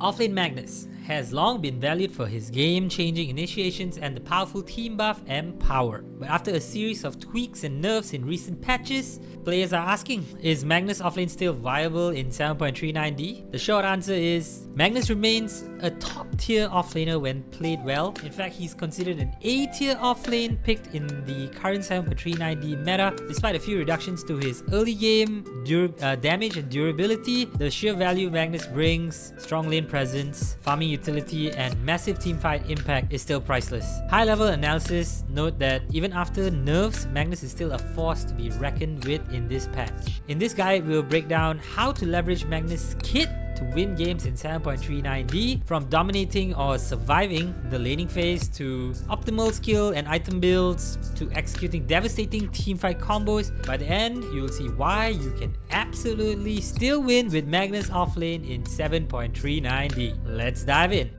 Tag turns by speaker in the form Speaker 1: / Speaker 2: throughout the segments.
Speaker 1: Offlane Magnus has long been valued for his game-changing initiations and the powerful team buff Empower. But after a series of tweaks and nerfs in recent patches, players are asking, is Magnus offlane still viable in 7.39D? The short answer is, Magnus remains a top-tier offlaner when played well. In fact, he's considered an A-tier offlane picked in the current 7.39D meta. Despite a few reductions to his early game damage and durability, the sheer value Magnus brings, strong lane presence, farming utility, and massive teamfight impact is still priceless. High-level analysis note that even after nerfs, Magnus is still a force to be reckoned with in this patch. In this guide, we'll break down how to leverage Magnus' kit to win games in 7.39D, from dominating or surviving the laning phase to optimal skill and item builds to executing devastating teamfight combos. By the end, you'll see why you can absolutely still win with Magnus offlane in 7.39D. Let's dive in.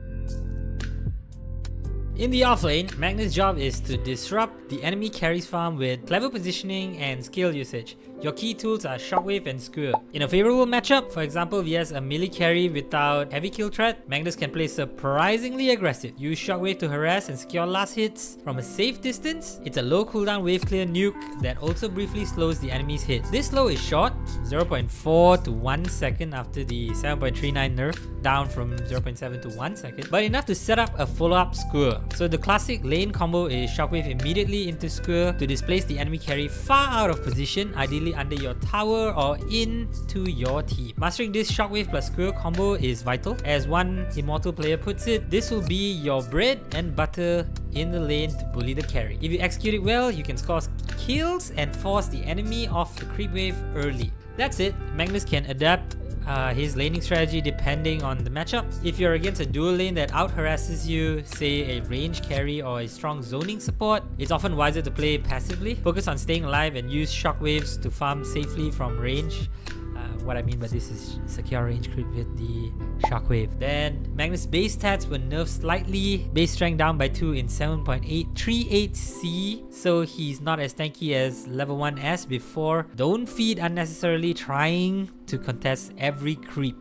Speaker 1: In the offlane, Magnus' job is to disrupt the enemy carry's farm with clever positioning and skill usage. Your key tools are Shockwave and Skewer. In a favorable matchup, for example vs a melee carry without heavy kill threat, Magnus can play surprisingly aggressive. Use Shockwave to harass and secure last hits from a safe distance. It's a low cooldown wave clear nuke that also briefly slows the enemy's hit. This slow is short, 0.4 to 1 second after the 7.39 nerf, down from 0.7 to 1 second, but enough to set up a follow-up Skewer. So the classic lane combo is Shockwave immediately into Skewer to displace the enemy carry far out of position, ideally under your tower or into your team. Mastering this Shockwave plus Skewer combo is vital. As one immortal player puts it, this will be your bread and butter in the lane to bully the carry. If you execute it well, you can score kills and force the enemy off the creep wave early. That's it. Magnus can adapt his laning strategy depending on the matchup. If you're against a dual lane that out harasses you, say a range carry or a strong zoning support, it's often wiser to play passively. Focus on staying alive and use shockwaves to farm safely from range. What I mean by this is secure range creep with the shockwave. Then Magnus' base stats were nerfed slightly, base strength down by 2 in 7.838C, so he's not as tanky as level 1 as before. Don't feed unnecessarily trying to contest every creep.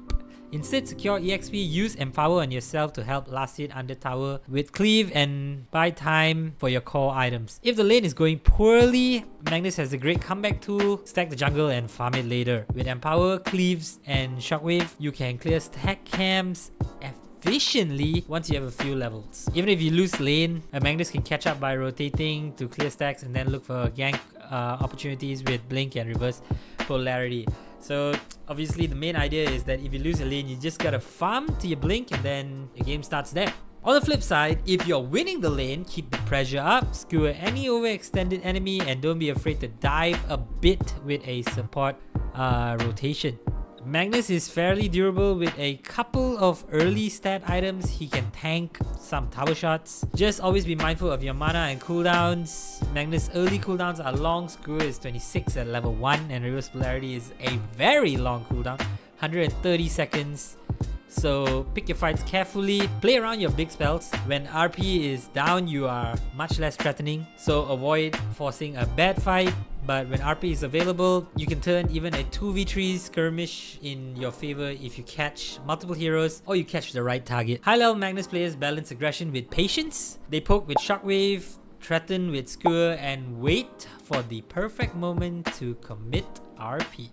Speaker 1: Instead, secure EXP, use Empower on yourself to help last hit under tower with cleave and buy time for your core items. If the lane is going poorly, Magnus has a great comeback tool, stack the jungle and farm it later. With Empower, cleaves and shockwave, you can clear stack camps efficiently once you have a few levels. Even if you lose lane, Magnus can catch up by rotating to clear stacks and then look for gank opportunities with blink and reverse polarity. So obviously the main idea is that if you lose a lane, you just gotta farm to your blink and then your game starts there. On the flip side, if you're winning the lane, keep the pressure up, skewer any overextended enemy, and don't be afraid to dive a bit with a support rotation. Magnus is fairly durable with a couple of early stat items. He can tank some tower shots. Just always be mindful of your mana and cooldowns. Magnus' early cooldowns are long. Skewer is 26 at level 1 and reverse polarity is a very long cooldown, 130 seconds. So pick your fights carefully, play around your big spells. When RP is down, you are much less threatening, so avoid forcing a bad fight. But when RP is available, you can turn even a 2v3 skirmish in your favor if you catch multiple heroes or you catch the right target. High level Magnus players balance aggression with patience. They poke with shockwave, threaten with skewer, and wait for the perfect moment to commit RP.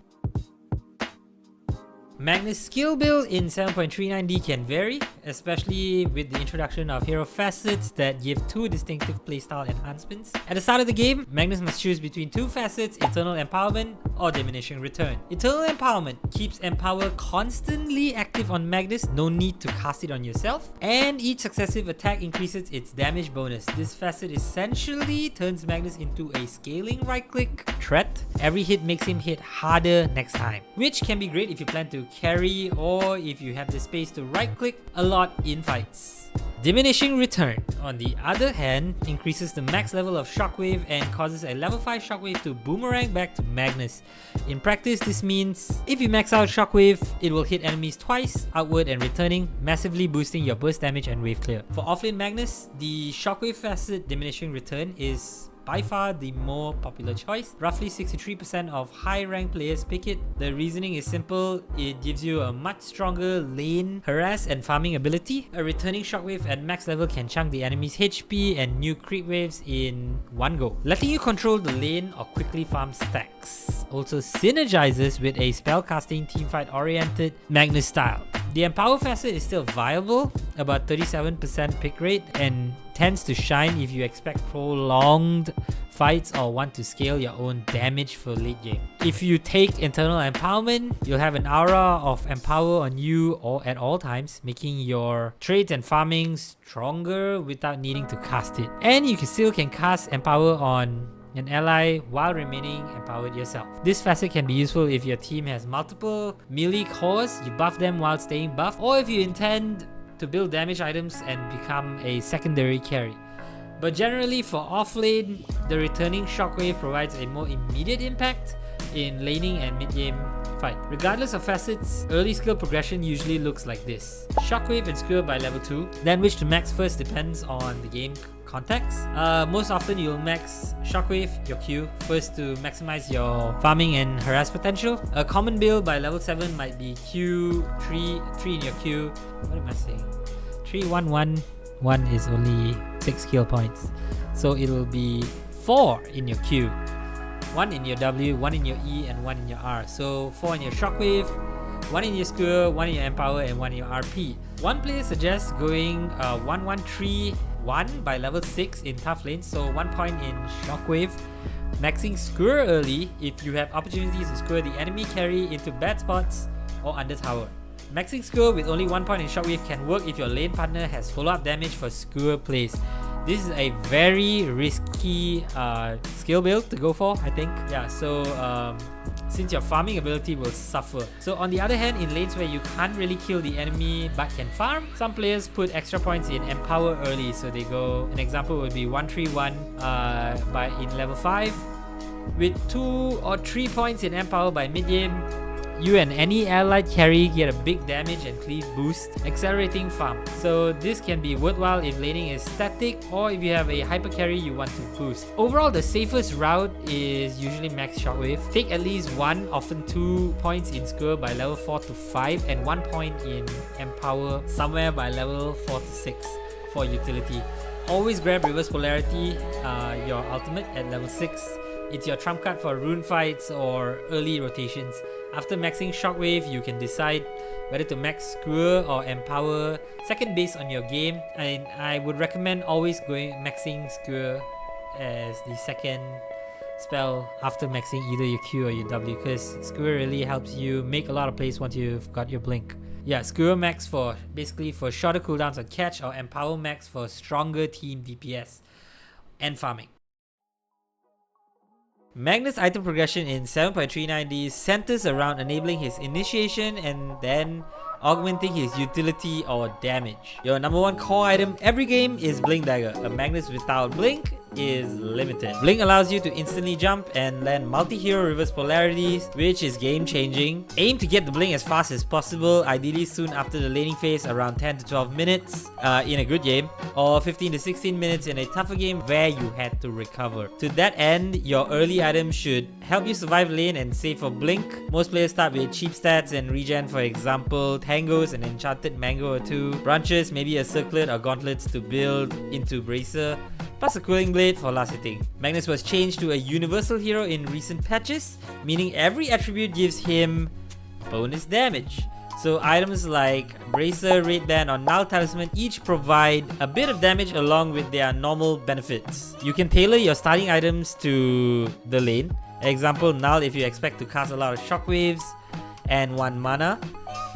Speaker 1: Magnus' skill build in 7.39D can vary, especially with the introduction of hero facets that give 2 distinctive playstyle enhancements. At the start of the game, Magnus must choose between 2 facets, Eternal Empowerment or Diminishing Return. Eternal Empowerment keeps Empower constantly active on Magnus, no need to cast it on yourself, and each successive attack increases its damage bonus. This facet essentially turns Magnus into a scaling right-click threat. Every hit makes him hit harder next time, which can be great if you plan to carry or if you have the space to right click a lot in fights. Diminishing Return, on the other hand, increases the max level of Shockwave and causes a level 5 Shockwave to boomerang back to Magnus. In practice, this means if you max out Shockwave, it will hit enemies twice, outward and returning, massively boosting your burst damage and wave clear. For offlane Magnus, the Shockwave facet Diminishing Return is by far the more popular choice. Roughly 63% of high rank players pick it. The reasoning is simple. It gives you a much stronger lane harass and farming ability. A returning shockwave at max level can chunk the enemy's HP and nuke creep waves in one go, letting you control the lane or quickly farm stacks. Also synergizes with a spellcasting teamfight oriented Magnus style. The Empower facet is still viable, about 37% pick rate, and tends to shine if you expect prolonged fights or want to scale your own damage for late game. If you take internal empowerment, you'll have an aura of empower on you or at all times, making your trades and farming stronger without needing to cast it. And you still can cast empower on an ally while remaining empowered yourself. This facet can be useful if your team has multiple melee cores, you buff them while staying buffed, or if you intend to build damage items and become a secondary carry. But generally for offlane, the returning shockwave provides a more immediate impact in laning and mid-game fight. Regardless of facets, early skill progression usually looks like this. Shockwave and Skewer by level 2, then which to max first depends on the game context. Most often you'll max Shockwave, your Q, first to maximize your farming and harass potential. A common build by level 7 might be Q, 3 in your Q. What am I saying? 3, 1, 1. 1 is only 6 skill points. So it'll be 4 in your Q. 1 in your W, 1 in your E, and 1 in your R. So 4 in your Shockwave, 1 in your Skewer, 1 in your Empower, and 1 in your RP. One player suggests going 1-1-3-1 by level 6 in tough lanes, so 1 point in Shockwave. Maxing Skewer early if you have opportunities to skewer the enemy carry into bad spots or under tower. Maxing Skewer with only 1 point in Shockwave can work if your lane partner has follow-up damage for Skewer plays. This is a very risky skill build to go for, I think. Yeah, so since your farming ability will suffer. So on the other hand, in lanes where you can't really kill the enemy but can farm, some players put extra points in Empower early. So they go, an example would be 1-3-1 in level 5. With 2 or 3 points in Empower by mid-game, you and any allied carry get a big damage and cleave boost, accelerating farm. So this can be worthwhile if laning is static or if you have a hyper carry you want to boost. Overall, the safest route is usually max Shockwave. Take at least 1, often 2 points in Skewer by level 4 to 5 and 1 point in Empower somewhere by level 4 to 6 for utility. Always grab Reverse Polarity, your ultimate at level 6. It's your trump card for rune fights or early rotations. After maxing Shockwave, you can decide whether to max Skewer or Empower, second based on your game. And I would recommend always maxing Skewer as the second spell after maxing either your Q or your W, because Skewer really helps you make a lot of plays once you've got your blink. Yeah, Skewer max for basically for shorter cooldowns on catch, or Empower max for stronger team DPS and farming. Magnus' item progression in 7.39D centers around enabling his initiation and then augmenting his utility or damage. Your number 1 core item every game is Blink Dagger. A Magnus without Blink is limited. Blink allows you to instantly jump and land multi-hero reverse polarities, which is game changing. Aim to get the Blink as fast as possible, ideally soon after the laning phase, around 10 to 12 minutes in a good game, or 15 to 16 minutes in a tougher game where you had to recover. To that end, your early items should help you survive lane and save for Blink. Most players start with cheap stats and regen, for example, Tangos, an enchanted mango or 2, branches, maybe a circlet or gauntlets to build into Bracer, plus a cooling blade for last hitting. Magnus was changed to a universal hero in recent patches, meaning every attribute gives him bonus damage. So items like Bracer, Raid Band or Null Talisman each provide a bit of damage along with their normal benefits. You can tailor your starting items to the lane. Example, Null if you expect to cast a lot of shockwaves and 1 mana,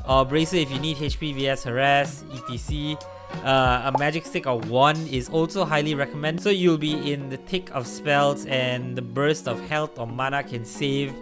Speaker 1: or Bracer if you need HP vs harass, etc. A magic stick or wand is also highly recommended, so you'll be in the thick of spells and the burst of health or mana can save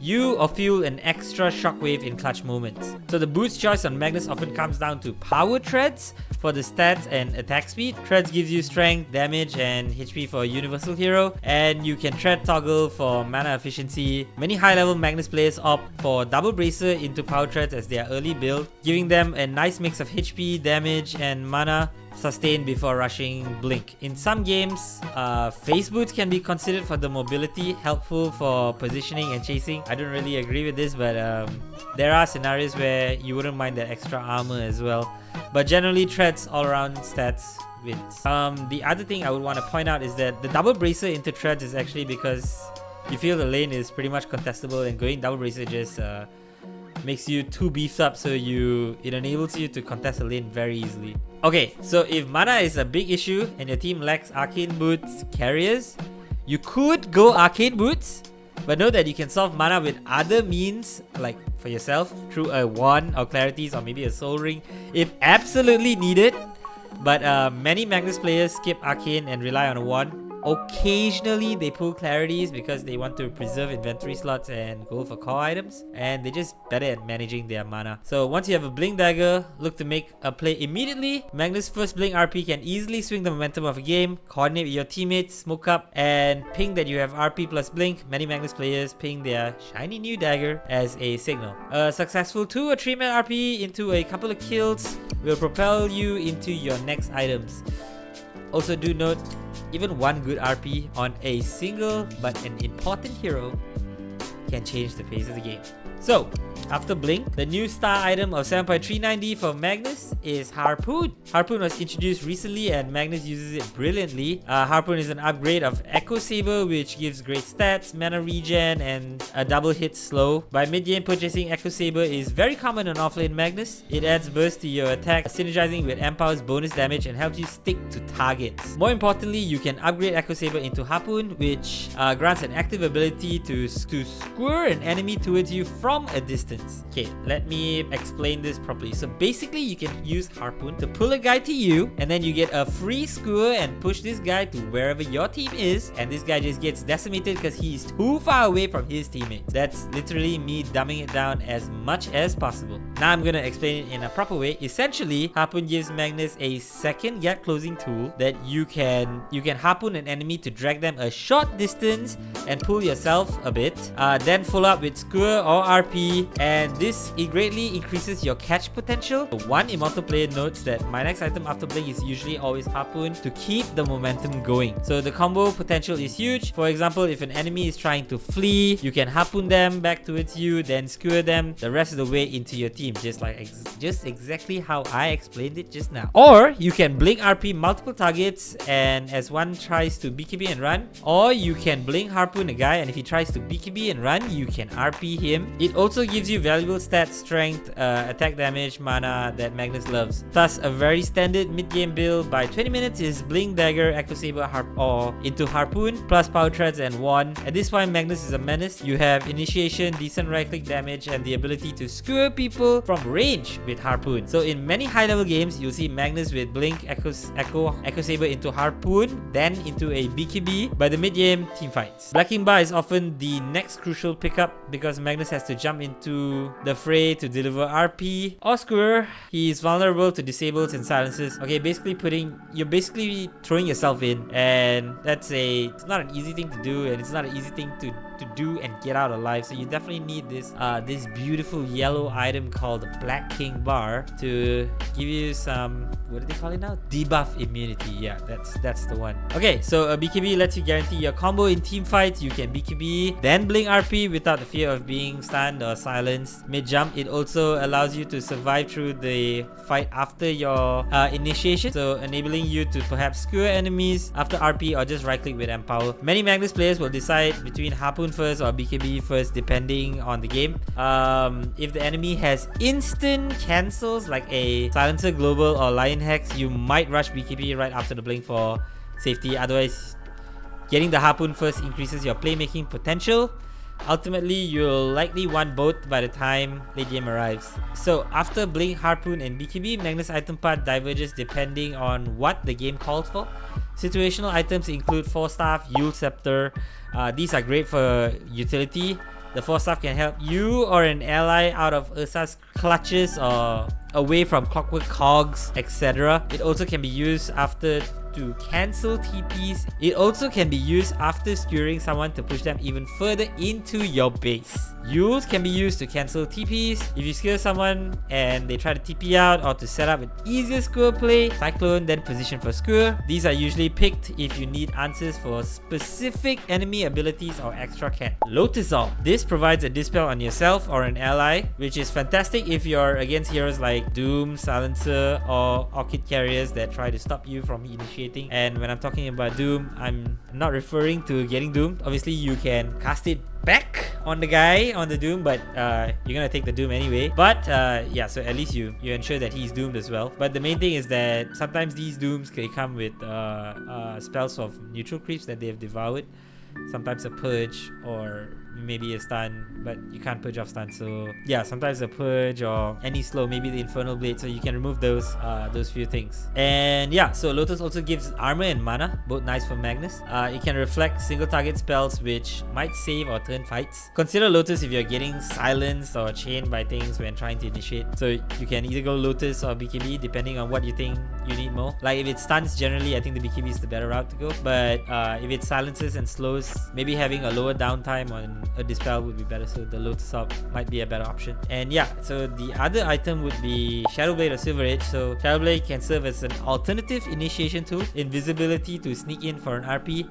Speaker 1: you or fuel an extra shockwave in clutch moments. So the boost choice on Magnus often comes down to power treads for the stats and attack speed. Treads gives you strength, damage and HP for a universal hero, and you can tread toggle for mana efficiency. Many high level Magnus players opt for double Bracer into power treads as their early build, giving them a nice mix of HP, damage and mana sustain before rushing blink. In some games, face boots can be considered for the mobility, helpful for positioning and chasing. I don't really agree with this, but there are scenarios where you wouldn't mind that extra armor as well. But generally, treads all around stats wins. The other thing I would want to point out is that the double bracer into treads is actually because you feel the lane is pretty much contestable, and going double bracer just makes you too beefed up, so it enables you to contest a lane very easily. Okay, so if mana is a big issue and your team lacks arcane boots carriers, you could go arcane boots, but know that you can solve mana with other means, like for yourself through a wand or clarities or maybe a soul ring if absolutely needed. But many Magnus players skip arcane and rely on a wand. Occasionally they pull clarities because they want to preserve inventory slots and go for core items, and they're just better at managing their mana. So once you have a blink dagger, look to make a play immediately. Magnus' first blink RP can easily swing the momentum of a game. Coordinate with your teammates, smoke up, and ping that you have RP plus blink. Many Magnus players ping their shiny new dagger as a signal. A successful 2 or 3 man RP into a couple of kills will propel you into your next items. Also do note, even one good RP on a single but an important hero can change the pace of the game. So, after Blink, the new star item of 7.39D for Magnus is Harpoon. Harpoon was introduced recently and Magnus uses it brilliantly. Harpoon is an upgrade of Echo Saber, which gives great stats, mana regen, and a double hit slow. By mid-game, purchasing Echo Saber is very common on offlane Magnus. It adds burst to your attack, synergizing with Empower's bonus damage and helps you stick to targets. More importantly, you can upgrade Echo Saber into Harpoon, which grants an active ability to skewer an enemy towards you from a distance. Okay, let me explain this properly. So basically, you can use Harpoon to pull a guy to you, and then you get a free skewer and push this guy to wherever your team is, and this guy just gets decimated because he's too far away from his teammates. That's literally me dumbing it down as much as possible. Now I'm gonna explain it in a proper way. Essentially, Harpoon gives Magnus a second gap closing tool that you can harpoon an enemy to drag them a short distance and pull yourself a bit. Then follow up with skewer or RP, and this greatly increases your catch potential. One immortal player notes that my next item after blink is usually always Harpoon to keep the momentum going. So the combo potential is huge. For example, if an enemy is trying to flee, you can Harpoon them back towards you, then skewer them the rest of the way into your team, just exactly how I explained it just now. Or you can blink RP multiple targets, and as one tries to BKB and run, or you can blink Harpoon a guy, and if he tries to BKB and run, you can RP him. It also gives you valuable stats, strength, attack damage, mana that Magnus loves. Thus, a very standard mid-game build by 20 minutes is Blink Dagger, Echo Saber, or into Harpoon, plus Power Treads and Wand. At this point, Magnus is a menace. You have initiation, decent right-click damage, and the ability to skewer people from range with Harpoon. So in many high-level games, you'll see Magnus with Blink, Echo Saber into Harpoon, then into a BKB by the mid-game team fights. Blacking Bar is often the next crucial pickup because Magnus has to jump into the fray to deliver RP or skewer. He is vulnerable to disables and silences. Okay, you're basically throwing yourself in, and it's not an easy thing to do, and it's not an easy thing to do and get out alive. So you definitely need this beautiful yellow item called Black King Bar to give you some, what do they call it now? Debuff immunity. Yeah, that's the one. Okay, so a BKB lets you guarantee your combo in team fights. You can BKB, then blink RP without the fear of being stunned or silenced mid-jump. It also allows you to survive through the fight after your initiation, so enabling you to perhaps skewer enemies after RP or just right-click with Empower. Many Magnus players will decide between Harpoon first or BKB first depending on the game. If the enemy has instant cancels like a Silencer Global or Lion Hex, you might rush BKB right after the blink for safety. Otherwise, getting the Harpoon first increases your playmaking potential. Ultimately, you'll likely want both by the time late game arrives. So after Blink, Harpoon, and BKB, Magnus item path diverges depending on what the game calls for. Situational items include 4-staff, Yule Scepter. These are great for utility. The 4-staff can help you or an ally out of Ursa's clutches or away from Clockwork Cogs, etc. It also can be used after to cancel TPs. It also can be used after skewering someone to push them even further into your base. Yules can be used to cancel TPs. If you skewer someone and they try to TP out or to set up an easier skewer play, Cyclone then position for skewer. These are usually picked if you need answers for specific enemy abilities or extra cat. Lotus Orb. This provides a dispel on yourself or an ally, which is fantastic if you're against heroes like Doom, Silencer, or Orchid carriers that try to stop you from initiating. And when I'm talking about Doom, I'm not referring to getting doomed. Obviously, you can cast it back on the guy on the Doom, but you're gonna take the Doom anyway. But yeah, so at least you ensure that he's doomed as well. But the main thing is that sometimes these Dooms can come with spells of neutral creeps that they have devoured. Sometimes a purge or maybe a stun, but you can't purge off stun. So yeah, sometimes a purge or any slow, maybe the Infernal Blade. So you can remove those few things. And yeah, so Lotus also gives armor and mana, both nice for Magnus. It can reflect single target spells which might save or turn fights. Consider Lotus if you're getting silenced or chained by things when trying to initiate. So you can either go Lotus or BKB depending on what you think you need more. Like if it stuns, generally I think the BKB is the better route to go. But if it silences and slows, maybe having a lower downtime on a dispel would be better, so the Lotus Orb might be a better option. And yeah, so the other item would be Shadowblade or Silver Edge. So Shadowblade can serve as an alternative initiation tool, invisibility to sneak in for an RP.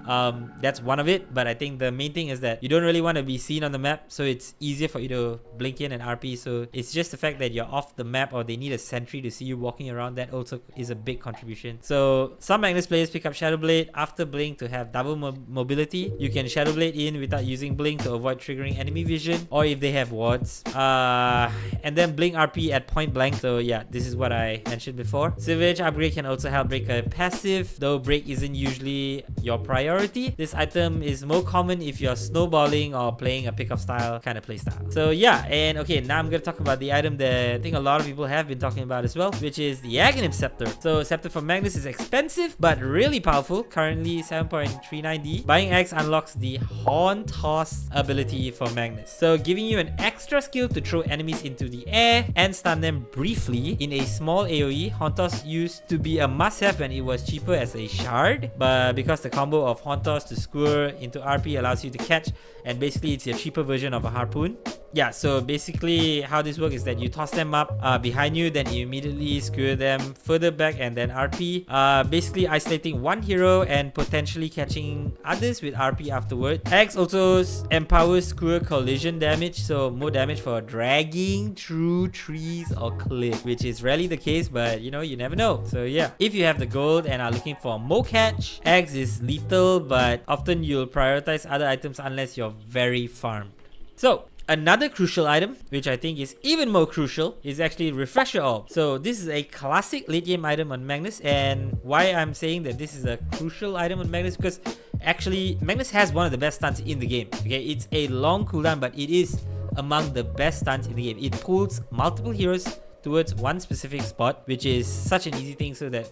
Speaker 1: That's one of it, but I think the main thing is that you don't really want to be seen on the map, so it's easier for you to blink in and RP. So it's just the fact that you're off the map or they need a sentry to see you walking around, that also is a big contribution. So some Magnus players pick up Shadowblade after blink to have double mobility. You can Shadowblade in without using blink to avoid triggering enemy vision, or if they have wards, and then blink RP at point blank. So yeah, this is what I mentioned before. Silver Edge upgrade can also help break a passive, though break isn't usually your priority. This item is more common if you're snowballing or playing a pickup style kind of playstyle. So yeah, and okay, now I'm gonna talk about the item that I think a lot of people have been talking about as well, which is the Aghanim Scepter. So Scepter for Magnus is expensive but really powerful, currently 7.39D. Buying X unlocks the Horn Toss ability for Magnus, so giving you an extra skill to throw enemies into the air and stun them briefly in a small AoE. Horn Toss used to be a must-have when it was cheaper as a shard, but because the combo of Horn Toss to skewer into RP allows you to catch, and basically it's a cheaper version of a harpoon. Yeah, so basically how this works is that you toss them up behind you, then you immediately skewer them further back and then RP, basically isolating one hero and potentially catching others with RP afterward. X also empowers skewer collision damage, so more damage for dragging through trees or cliff, which is rarely the case, but you know, you never know. So yeah, if you have the gold and are looking for more catch, X is lethal, but often you'll prioritize other items unless you're very farmed. So another crucial item, which I think is even more crucial, is actually Refresher Orb. So this is a classic late game item on Magnus, and why I'm saying that this is a crucial item on Magnus, because actually Magnus has one of the best stuns in the game. Okay, it's a long cooldown, but it is among the best stuns in the game. It pulls multiple heroes towards one specific spot, which is such an easy thing, so that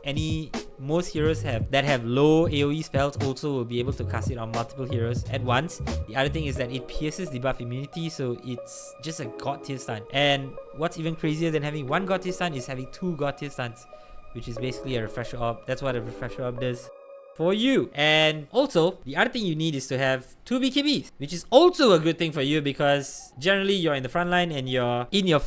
Speaker 1: most heroes that have low AoE spells also will be able to cast it on multiple heroes at once. The other thing is that it pierces debuff immunity, so it's just a god tier stun. And what's even crazier than having one god tier stun is having two god tier stuns, which is basically a Refresher Orb. That's what a Refresher Orb does for you. And also, the other thing you need is to have 2 BKBs, which is also a good thing for you, because generally you're in the front line and you're in your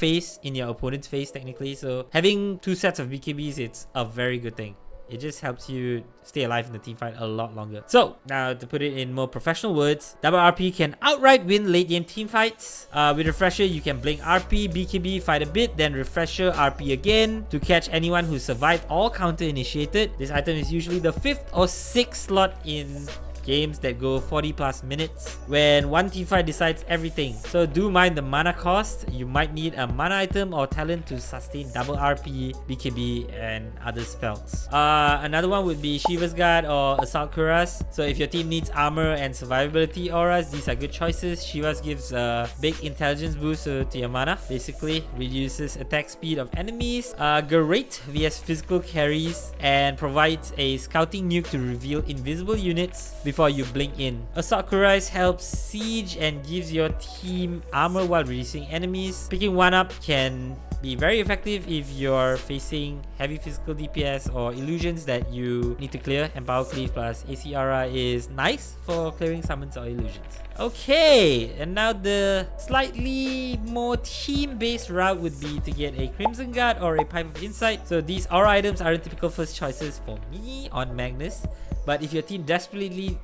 Speaker 1: opponent's face technically. So having 2 sets of BKBs, it's a very good thing. It just helps you stay alive in the team fight a lot longer. So now, to put it in more professional words, double RP can outright win late game team fights. With Refresher, you can blink RP, BKB, fight a bit, then Refresher, RP again to catch anyone who survived or counter initiated. This item is usually the 5th or 6th slot in games that go 40 plus minutes when one teamfight decides everything. So do mind the mana cost. You might need a mana item or talent to sustain double RP, BKB, and other spells. Another one would be Shiva's Guard or Assault Cuirass. So if your team needs armor and survivability auras, these are good choices. Shiva's gives a big intelligence boost to your mana, basically reduces attack speed of enemies. Great vs physical carries and provides a scouting nuke to reveal invisible units before you blink in. Assault Kurais helps siege and gives your team armor while reducing enemies. Picking one up can be very effective if you're facing heavy physical DPS or illusions that you need to clear. Empower Cleave plus AC Aura is nice for clearing summons or illusions. Okay, and now the slightly more team-based route would be to get a Crimson Guard or a Pipe of Insight. So these aura items aren't typical first choices for me on Magnus, but if your team desperately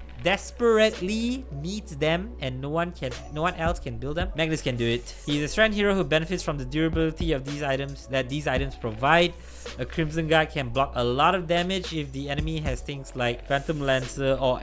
Speaker 1: needs them and no one else can build them, Magnus can do it. He's a strand hero who benefits from the durability of these items that these items provide. A Crimson Guard can block a lot of damage if the enemy has things like Phantom Lancer or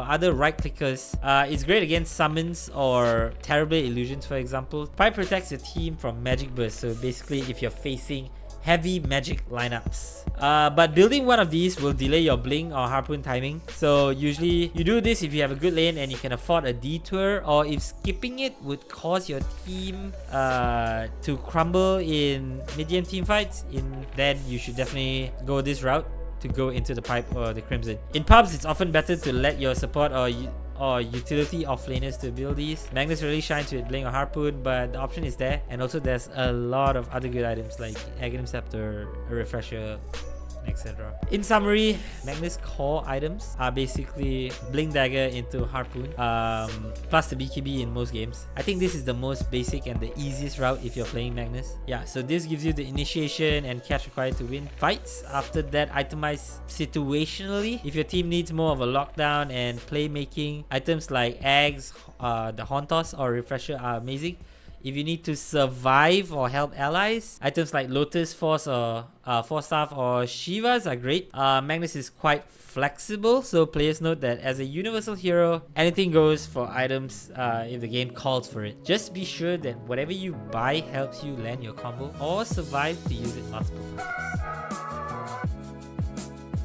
Speaker 1: other right clickers. It's great against summons or terrible illusions, for example. Pipe protects your team from magic burst, so basically if you're facing heavy magic lineups. But building one of these will delay your blink or harpoon timing. So usually you do this if you have a good lane and you can afford a detour, or if skipping it would cause your team to crumble in mid-game team fights, then you should definitely go this route to go into the Pipe or the Crimson. In pubs, it's often better to let your support or utility offlaners to build these. Magnus really shines with Blink or Harpoon, but the option is there, and also there's a lot of other good items like Aghanim Scepter, a Refresher, etc. In summary, Magnus core items are basically Blink Dagger into Harpoon, plus the BKB in most games. I think this is the most basic and the easiest route if you're playing Magnus. Yeah, so this gives you the initiation and cash required to win fights. After that, itemize situationally. If your team needs more of a lockdown and playmaking, items like Ags, the Hauntos or Refresher are amazing. If you need to survive or help allies, items like Lotus Force or Force Staff or Shivas are great. Magnus is quite flexible, so players note that as a universal hero, anything goes for items if the game calls for it. Just be sure that whatever you buy helps you land your combo or survive to use it multiple times.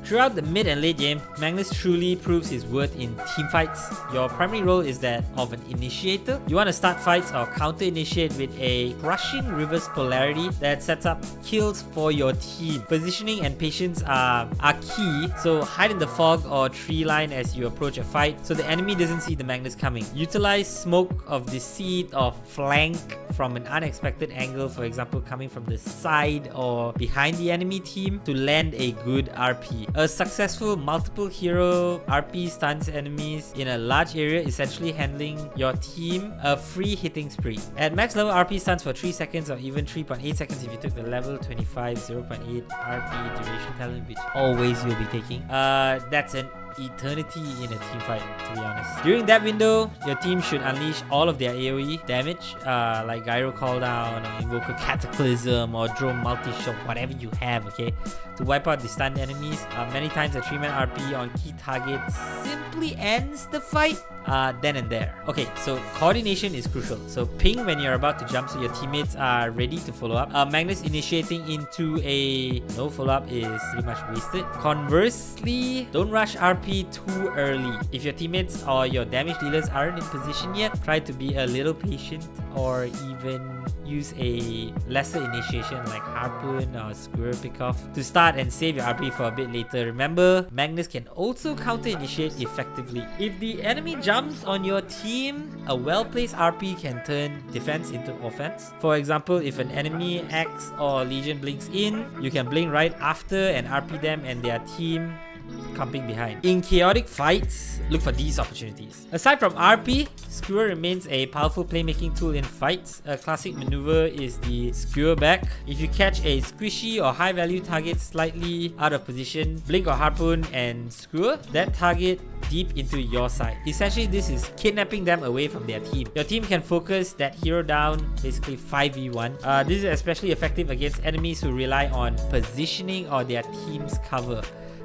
Speaker 1: Throughout the mid and late game, Magnus truly proves his worth in team fights. Your primary role is that of an initiator. You want to start fights or counter-initiate with a crushing reverse polarity that sets up kills for your team. Positioning and patience are key, so hide in the fog or tree line as you approach a fight so the enemy doesn't see the Magnus coming. Utilize smoke of deceit or flank from an unexpected angle, for example coming from the side or behind the enemy team, to land a good RP. A successful multiple hero RP stuns enemies in a large area, essentially handling your team a free hitting spree. At max level, RP stuns for 3 seconds or even 3.8 seconds if you took the level 25 0.8 RP duration talent, which always you'll be taking. That's an eternity in a team fight, to be honest. During that window, your team should unleash all of their AoE damage, like Gyro Calldown, or Invoker Cataclysm, or Drone Multi-Shot, whatever you have, okay, to wipe out the stunned enemies. Many times a 3-man RP on key targets simply ends the fight then and there. Okay, so coordination is crucial. So ping when you're about to jump so your teammates are ready to follow up. Magnus initiating into a no follow-up is pretty much wasted. Conversely, don't rush RP too early. If your teammates or your damage dealers aren't in position yet, try to be a little patient or even use a lesser initiation like Harpoon or Skewer Pickoff to start and save your RP for a bit later. Remember, Magnus can also counter-initiate effectively. If the enemy jumps on your team, a well-placed RP can turn defense into offense. For example, if an enemy X or Legion blinks in, you can blink right after and RP them and their team camping behind. In chaotic fights, look for these opportunities. Aside from RP, Skewer remains a powerful playmaking tool in fights. A classic maneuver is the Skewer back. If you catch a squishy or high value target slightly out of position, blink or harpoon and Skewer that target deep into your side. Essentially, this is kidnapping them away from their team. Your team can focus that hero down, basically 5v1. This is especially effective against enemies who rely on positioning or their team's cover.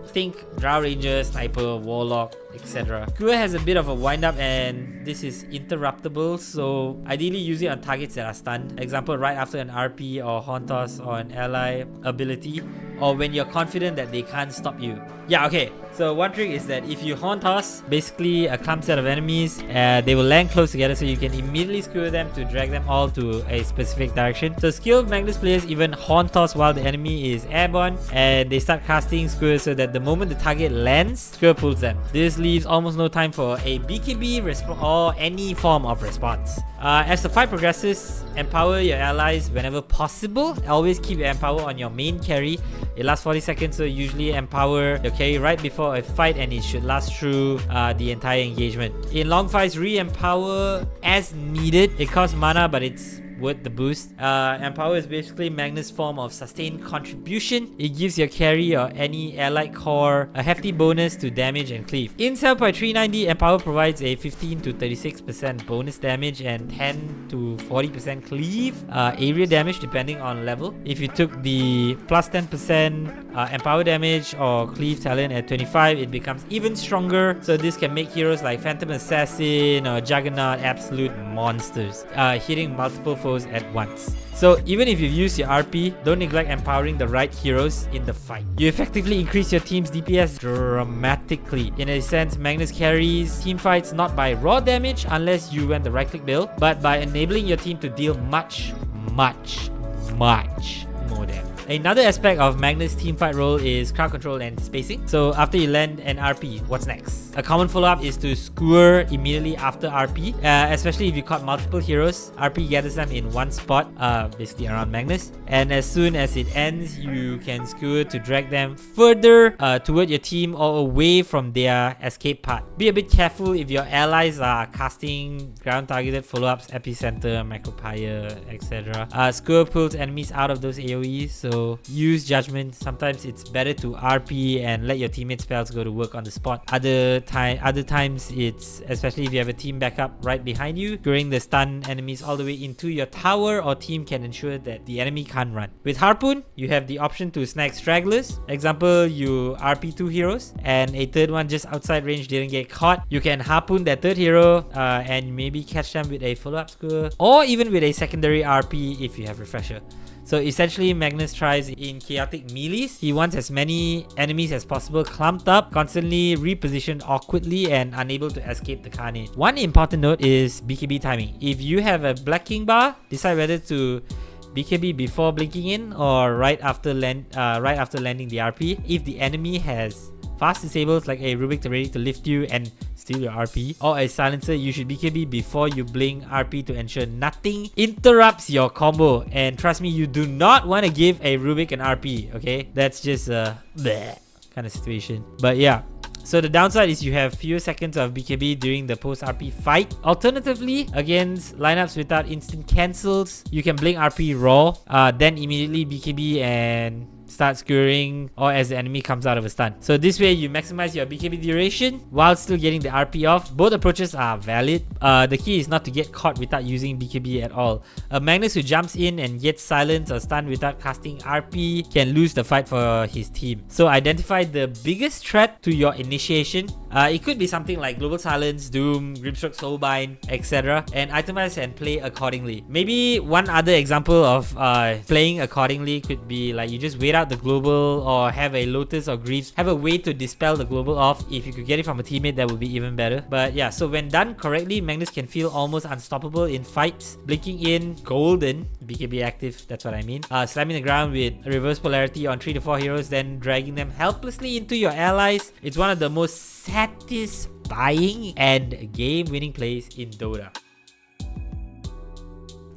Speaker 1: Think Drow Ranger, Sniper, Warlock, etc. Skewer has a bit of a wind up and this is interruptible, so ideally use it on targets that are stunned. Example, right after an RP or Hauntos or an ally ability, or when you're confident that they can't stop you. Yeah, okay. So one trick is that if you Hauntos, basically a clump set of enemies, they will land close together so you can immediately skewer them to drag them all to a specific direction. So skilled Magnus players even Hauntos while the enemy is airborne and they start casting Skewer so that the moment the target lands, Skewer pulls them. This leaves almost no time for a BKB or any form of response. As the fight progresses, empower your allies whenever possible. Always keep your empower on your main carry. It lasts 40 seconds, so usually empower your carry right before a fight, and it should last through the entire engagement. In long fights, re-empower as needed. It costs mana, but it's worth the boost. Empower is basically Magnus' form of sustained contribution. It gives your carry or any allied core a hefty bonus to damage and cleave. In 7.390, Empower provides a 15 to 36% bonus damage and 10 to 40% cleave area damage depending on level. If you took the plus 10% Empower damage or cleave talent at 25, it becomes even stronger. So this can make heroes like Phantom Assassin or Juggernaut absolute monsters, hitting multiple foes at once. So even if you've used your RP, don't neglect empowering the right heroes in the fight. You effectively increase your team's DPS dramatically. In a sense, Magnus carries team fights not by raw damage unless you went the right click build, but by enabling your team to deal much more damage. Another aspect of Magnus' teamfight role is crowd control and spacing. So after you land an RP, what's next? A common follow-up is to skewer immediately after RP, especially if you caught multiple heroes. RP gathers them in one spot, basically around Magnus, and as soon as it ends, you can skewer to drag them further toward your team or away from their escape path. Be a bit careful if your allies are casting ground-targeted follow-ups, epicenter, macropyre, etc. Skewer pulls enemies out of those AoEs, so use judgment. Sometimes it's better to RP and let your teammates' spells go to work on the spot. Other times it's, especially if you have a team backup right behind you, during the stun enemies all the way into your tower or team can ensure that the enemy can't run. With Harpoon, you have the option to snag stragglers. Example, you RP 2 heroes and a third one just outside range didn't get caught. You can Harpoon that third hero and maybe catch them with a follow-up skewer or even with a secondary RP if you have Refresher. So essentially, Magnus tries in chaotic melees. He wants as many enemies as possible clumped up, constantly repositioned awkwardly and unable to escape the carnage. One important note is BKB timing. If you have a Black King bar, decide whether to BKB before blinking in or right after landing the RP. If the enemy has fast disables like a Rubik ready to lift you and steal your RP, or a silencer, you should BKB before you blink RP to ensure nothing interrupts your combo. And trust me, you do not want to give a Rubik an RP, okay? That's just a bleh kind of situation. But yeah, so the downside is you have fewer seconds of BKB during the post-RP fight. Alternatively, against lineups without instant cancels, you can blink RP raw, then immediately BKB and start skewering or as the enemy comes out of a stun. So this way you maximize your BKB duration while still getting the RP off. Both approaches are valid. The key is not to get caught without using BKB at all. A Magnus who jumps in and gets silenced or stunned without casting RP can lose the fight for his team. So identify the biggest threat to your initiation. It could be something like Global Silence, Doom, Grimstroke, Soulbind, etc. and itemize and play accordingly. Maybe one other example of playing accordingly could be like you just wait out the global or have a Lotus or Greaves. Have a way to dispel the global off. If you could get it from a teammate, that would be even better. But yeah, so when done correctly, Magnus can feel almost unstoppable in fights. Blinking in, golden, BKB active, that's what I mean. Slamming the ground with reverse polarity on 3 to 4 heroes, then dragging them helplessly into your allies. It's one of the most satisfying and game-winning plays in Dota.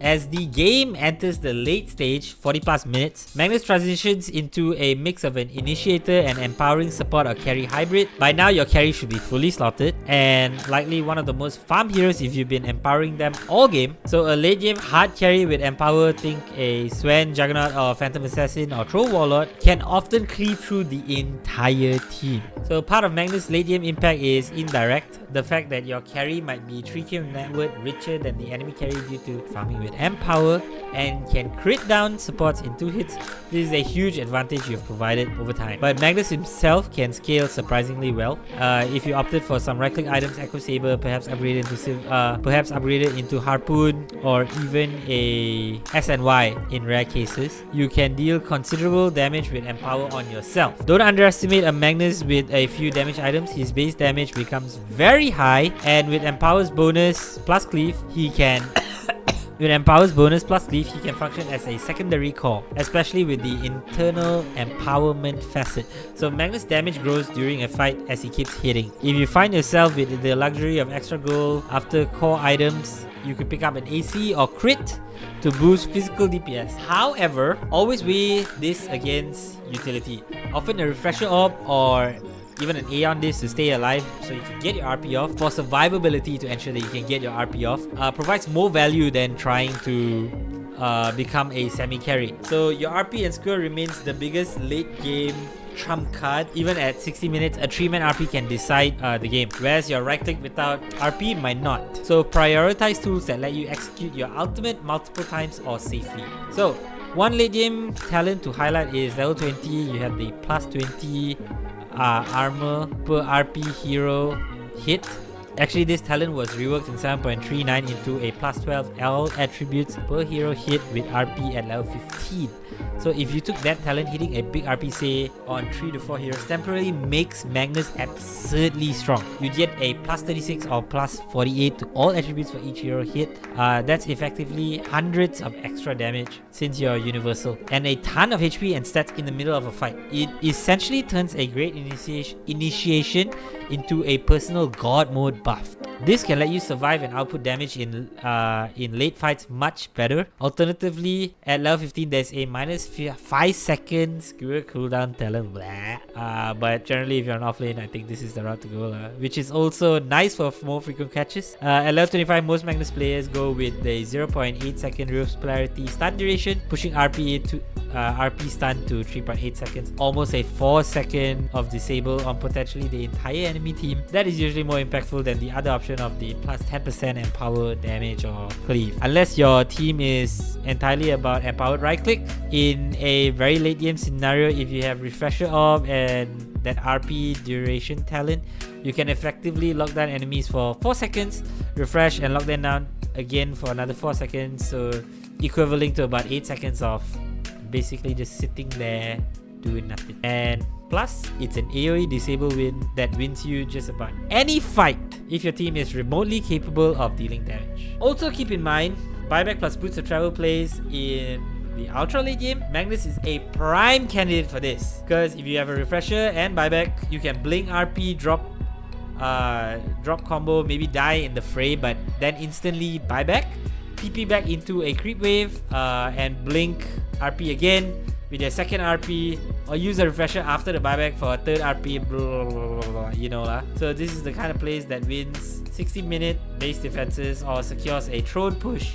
Speaker 1: As the game enters the late stage, 40 plus minutes, Magnus transitions into a mix of an initiator and empowering support or carry hybrid. By now, your carry should be fully slotted and likely one of the most farmed heroes if you've been empowering them all game. So a late game hard carry with empower, think a Sven, Juggernaut or Phantom Assassin or Troll Warlord, can often cleave through the entire team. So part of Magnus' late game impact is indirect. The fact that your carry might be 3k net worth richer than the enemy carry due to farming with empower and can crit down supports in 2 hits. This is a huge advantage you've provided over time. But Magnus himself can scale surprisingly well. If you opted for some right click items, Echo Saber, perhaps upgraded into Harpoon or even a SNY in rare cases, you can deal considerable damage with empower on yourself. Don't underestimate a Magnus with a few damage items. His base damage becomes very high, and with empower's bonus plus cleave, he can With Empower's bonus plus Cleave, he can function as a secondary core, especially with the internal empowerment facet. So Magnus' damage grows during a fight as he keeps hitting. If you find yourself with the luxury of extra gold after core items, you could pick up an AC or crit to boost physical DPS. However, always weigh this against utility. Often a refresher orb or even an Aeon Disc to stay alive so you can get your RP off, for survivability to ensure that you can get your RP off, provides more value than trying to become a semi-carry. So your RP and Skewer remains the biggest late game trump card. Even at 60 minutes, a 3-man RP can decide the game, whereas your right click without RP might not. So prioritize tools that let you execute your ultimate multiple times or safely. So one late game talent to highlight is level 20. You have the plus 20 armor per RP hero hit. Actually, this talent was reworked in 7.39 into a plus 12 L attributes per hero hit with RP at level 15. So if you took that talent, hitting a big RP say on 3 to 4 heroes temporarily makes Magnus absurdly strong. You get a plus 36 or plus 48 to all attributes for each hero hit. That's effectively hundreds of extra damage since you're universal, and a ton of HP and stats in the middle of a fight. It essentially turns a great initiation into a personal god mode buff. This can let you survive and output damage in late fights much better. Alternatively, at level 15, there's a minus 5 seconds Skewer cooldown talent. But generally, if you're on offlane, I think this is the route to go, which is also nice for more frequent catches. At level 25, most Magnus players go with the 0.8 second Rift's polarity stun duration, pushing RP stun to 3.8 seconds, almost a 4 second of disable on potentially the entire enemy team. That is usually more impactful than the other option of the plus 10% empower damage or cleave, unless your team is entirely about empowered right click. In a very late game scenario, if you have refresher orb and that RP duration talent, you can effectively lock down enemies for 4 seconds, refresh and lock them down again for another 4 seconds, so equivalent to about 8 seconds of basically just sitting there doing nothing. And plus, it's an AoE disable win that wins you just about any fight if your team is remotely capable of dealing damage. Also keep in mind, buyback plus boots of travel plays in the ultra late game. Magnus is a prime candidate for this, because if you have a refresher and buyback, you can blink RP, drop combo, maybe die in the fray, but then instantly buyback, TP back into a creep wave, and blink RP again with your second RP, or use a refresher after the buyback for a third RP, blah, blah, blah, blah, you know lah. So this is the kind of plays that wins 60-minute base defenses or secures a throne push.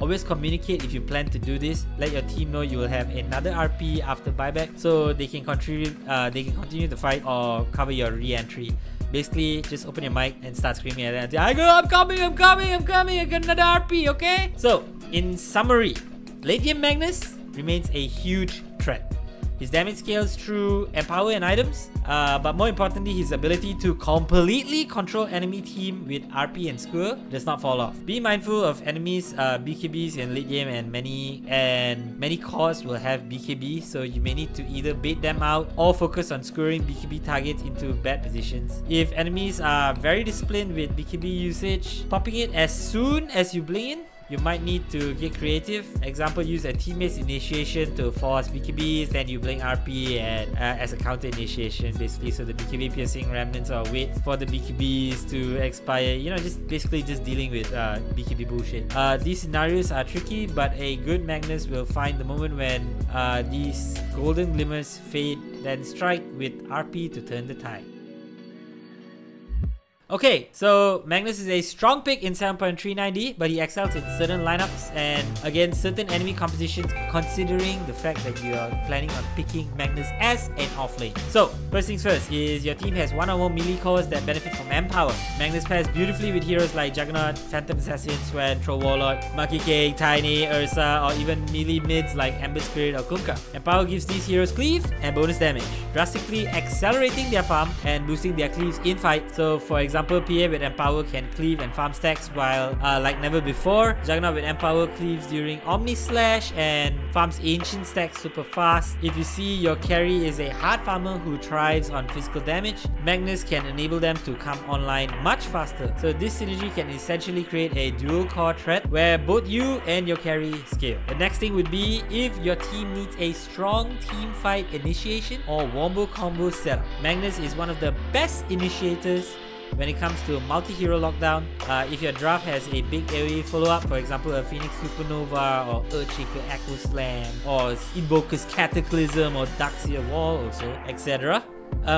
Speaker 1: Always communicate if you plan to do this. Let your team know you will have another RP after buyback, so they can contribute. They can continue the fight or cover your re-entry. Basically, just open your mic and start screaming at them. I'm coming, I got another RP, okay? So, in summary, late game Magnus remains a huge threat. His damage scales through empower and items, but more importantly, his ability to completely control enemy team with RP and Skewer does not fall off. Be mindful of enemies, BKBs in late game, and many cores will have BKB, so you may need to either bait them out or focus on skewering BKB targets into bad positions. If enemies are very disciplined with BKB usage, popping it as soon as you blink in, you might need to get creative. Example, use a teammate's initiation to force BKBs, then you blink RP and as a counter initiation, basically, so the BKB piercing remnants, or wait for the BKBs to expire, you know, just basically just dealing with BKB bullshit. These scenarios are tricky, but a good Magnus will find the moment when these golden glimmers fade, then strike with RP to turn the tide. Okay, so Magnus is a strong pick in 7.390, but he excels in certain lineups and against certain enemy compositions, considering the fact that you are planning on picking Magnus as an offlane. So, first things first is your team has one or more melee cores that benefit from Empower. Magnus pairs beautifully with heroes like Juggernaut, Phantom Assassin, Swan, Troll Warlord, Monkey Cake, Tiny, Ursa, or even melee mids like Ember Spirit or Kunkka. Empower gives these heroes cleave and bonus damage, drastically accelerating their farm and boosting their cleaves in fight. So, for example, example, PA with Empower can cleave and farm stacks while like never before. Juggernaut with Empower cleaves during Omni Slash and farms ancient stacks super fast. If you see your carry is a hard farmer who thrives on physical damage, Magnus can enable them to come online much faster. So this synergy can essentially create a dual core threat where both you and your carry scale. The next thing would be if your team needs a strong team fight initiation or wombo combo setup. Magnus is one of the best initiators when it comes to multi-hero lockdown. If your draft has a big AoE follow-up, for example a Phoenix Supernova or Earthshaker Echo Slam or Invoker's Cataclysm or Darkseer Wall also, etc.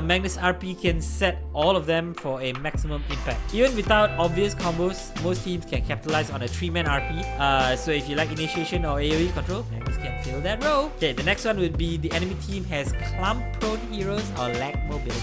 Speaker 1: Magnus RP can set all of them for a maximum impact. Even without obvious combos, most teams can capitalize on a 3-man RP. So if you like initiation or AoE control, Magnus can fill that role. Okay, the next one would be the enemy team has clump prone heroes or lack mobility.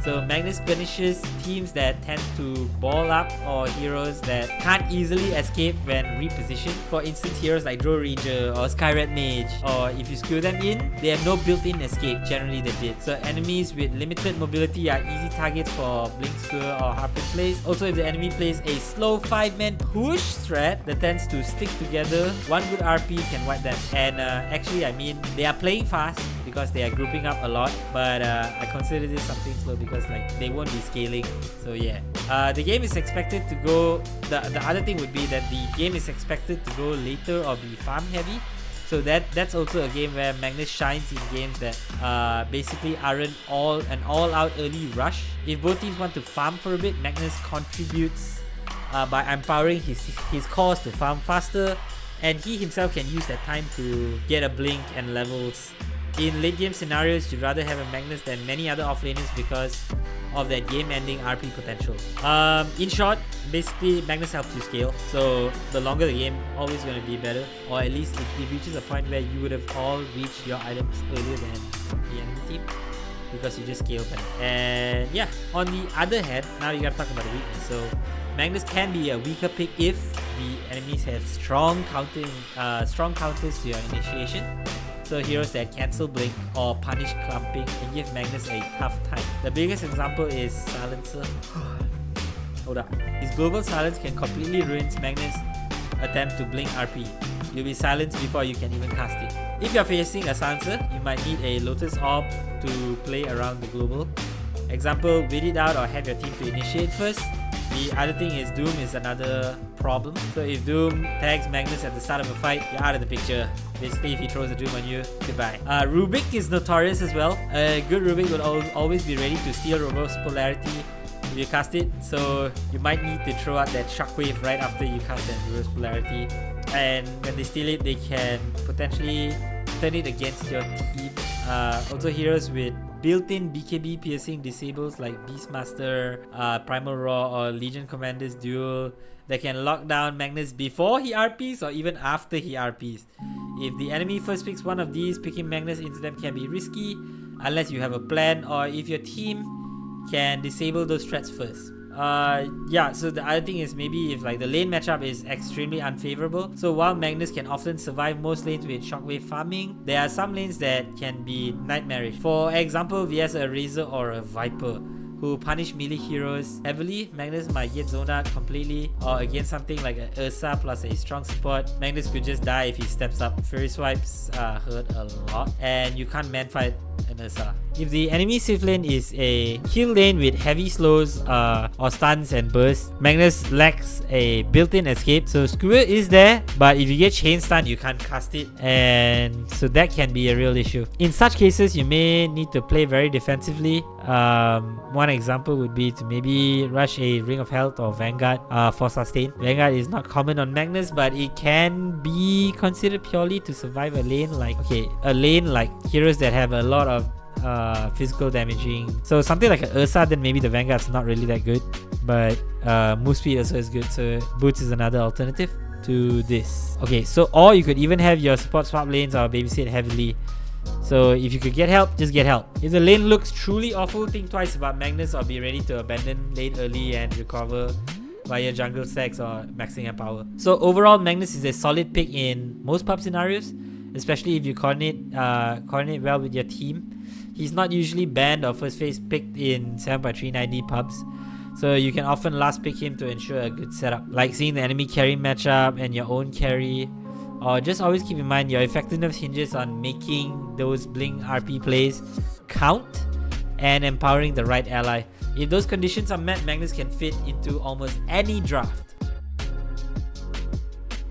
Speaker 1: So Magnus punishes teams that tend to ball up or heroes that can't easily escape when repositioned. For instance, heroes like Drow Ranger or Skyred Mage, or if you skew them in, they have no built-in escape, generally they did. So enemies with limited mobility are easy targets for Blink Skewer or Harpin plays. Also, if the enemy plays a slow 5-man push strat that tends to stick together, one good RP can wipe them. And actually, I mean, they are playing fast because they are grouping up a lot, but I consider this something slow because like they won't be scaling. So yeah, the game is expected to go, the other thing would be that the game is expected to go later or be farm heavy. So that's also a game where Magnus shines in games that basically aren't an all-out early rush. If both teams want to farm for a bit, Magnus contributes by empowering his cores to farm faster, and he himself can use that time to get a blink and levels. In late game scenarios, you'd rather have a Magnus than many other offlaners because of that game-ending RP potential. In short, basically Magnus helps you scale. So the longer the game, always going to be better, or at least it reaches a point where you would have all reached your items earlier than the enemy team because you just scale better. And yeah, on the other hand, now you gotta talk about the weakness. So Magnus can be a weaker pick if the enemies have strong counters to your initiation. So heroes that cancel blink or punish clumping can give Magnus a tough time. The biggest example is Silencer. Hold up. His global silence can completely ruin Magnus' attempt to blink RP. You'll be silenced before you can even cast it. If you're facing a Silencer, you might need a Lotus Orb to play around the global. Example, wait it out or have your team to initiate first. The other thing is Doom is another problem. So if Doom tags Magnus at the start of a fight, you're out of the picture. Basically, if he throws a Doom on you, goodbye. Rubik is notorious as well. A good Rubik would always be ready to steal Reverse Polarity if you cast it. So you might need to throw out that Shockwave right after you cast that Reverse Polarity. And when they steal it, they can potentially turn it against your team. Also heroes with built-in BKB piercing disables like Beastmaster, Primal Raw or Legion Commander's Duel that can lock down Magnus before he RPs or even after he RPs. If the enemy first picks one of these, picking Magnus into them can be risky unless you have a plan or if your team can disable those threats first. Yeah, so the other thing is maybe if like the lane matchup is extremely unfavorable. So while Magnus can often survive most lanes with shockwave farming, there are some lanes that can be nightmarish. For example, vs a Razor or a Viper who punish melee heroes heavily, Magnus might get zoned out completely, or against something like an Ursa plus a strong support, Magnus could just die if he steps up. Fury swipes hurt a lot, and you can't man fight an Ursa. If the enemy safe lane is a kill lane with heavy slows or stuns and bursts, Magnus lacks a built-in escape. So Skewer is there, but if you get chain stun, you can't cast it, and so that can be a real issue. In such cases, you may need to play very defensively. One example would be to maybe rush a Ring of Health or Vanguard for sustain. Vanguard is not common on Magnus, but it can be considered purely to survive a lane like heroes that have a lot of physical damaging. So something like an Ursa, then maybe the Vanguard's not really that good, but move speed also is good, so Boots is another alternative to this. Okay, so or you could even have your support swap lanes or babysit heavily. So if you could get help, just get help. If the lane looks truly awful, think twice about Magnus or be ready to abandon lane early and recover via jungle stacks or maxing out power. So overall, Magnus is a solid pick in most pub scenarios, especially if you coordinate well with your team. He's not usually banned or first phase picked in 7x390 pubs. so you can often last pick him to ensure a good setup, like seeing the enemy carry matchup and your own carry. Or just always keep in mind your effectiveness hinges on making those bling RP plays count and empowering the right ally. If those conditions are met, Magnus can fit into almost any draft.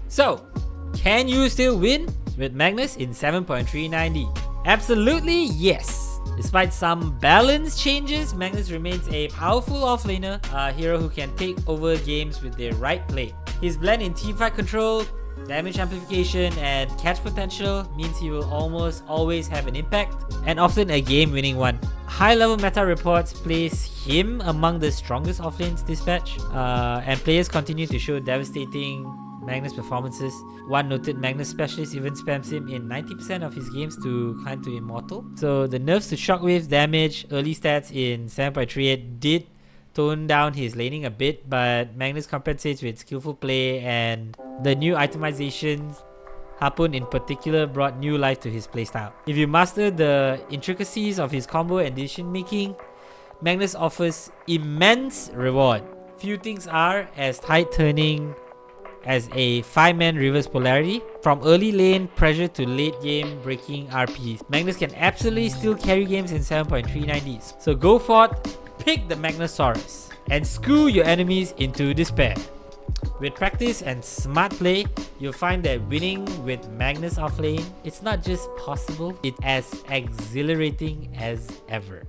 Speaker 1: So, can you still win with Magnus in 7.39D? Absolutely yes! Despite some balance changes, Magnus remains a powerful offlaner, a hero who can take over games with the right play. His blend in teamfight control, damage amplification, and catch potential means he will almost always have an impact, and often a game-winning one. High-level meta reports place him among the strongest offlanes this patch, and players continue to show devastating Magnus performances. One noted Magnus specialist even spams him in 90% of his games to climb to Immortal. So the nerfs to shockwave damage, early stats in 7.38 did tone down his laning a bit, but Magnus compensates with skillful play, and the new itemizations, Harpoon in particular, brought new life to his playstyle. If you master the intricacies of his combo and decision making, Magnus offers immense reward. Few things are as tight turning as a 5-man reverse polarity. From early lane pressure to late game breaking RPs, Magnus can absolutely still carry games in 7.39Ds. So go forth, pick the Magnusaurus, and school your enemies into despair. With practice and smart play, you'll find that winning with Magnus offlane, it's not just possible, it's as exhilarating as ever.